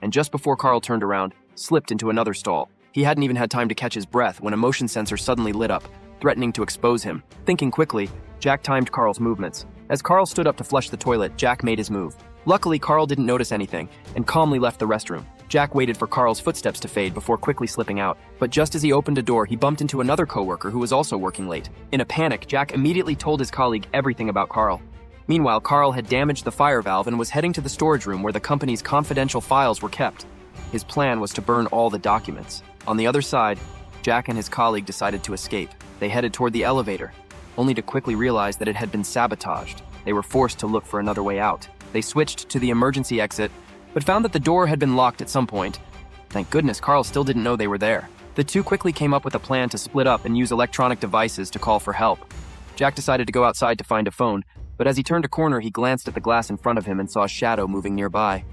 and just before Carl turned around, slipped into another stall. He hadn't even had time to catch his breath when a motion sensor suddenly lit up, threatening to expose him. Thinking quickly, Jack timed Carl's movements. As Carl stood up to flush the toilet, Jack made his move. Luckily, Carl didn't notice anything and calmly left the restroom. Jack waited for Carl's footsteps to fade before quickly slipping out, but just as he opened a door, he bumped into another coworker who was also working late. In a panic, Jack immediately told his colleague everything about Carl. Meanwhile, Carl had damaged the fire valve and was heading to the storage room where the company's confidential files were kept. His plan was to burn all the documents. On the other side, Jack and his colleague decided to escape. They headed toward the elevator, only to quickly realize that it had been sabotaged. They were forced to look for another way out. They switched to the emergency exit, but found that the door had been locked at some point. Thank goodness Carl still didn't know they were there. The two quickly came up with a plan to split up and use electronic devices to call for help. Jack decided to go outside to find a phone, but as he turned a corner, he glanced at the glass in front of him and saw a shadow moving nearby.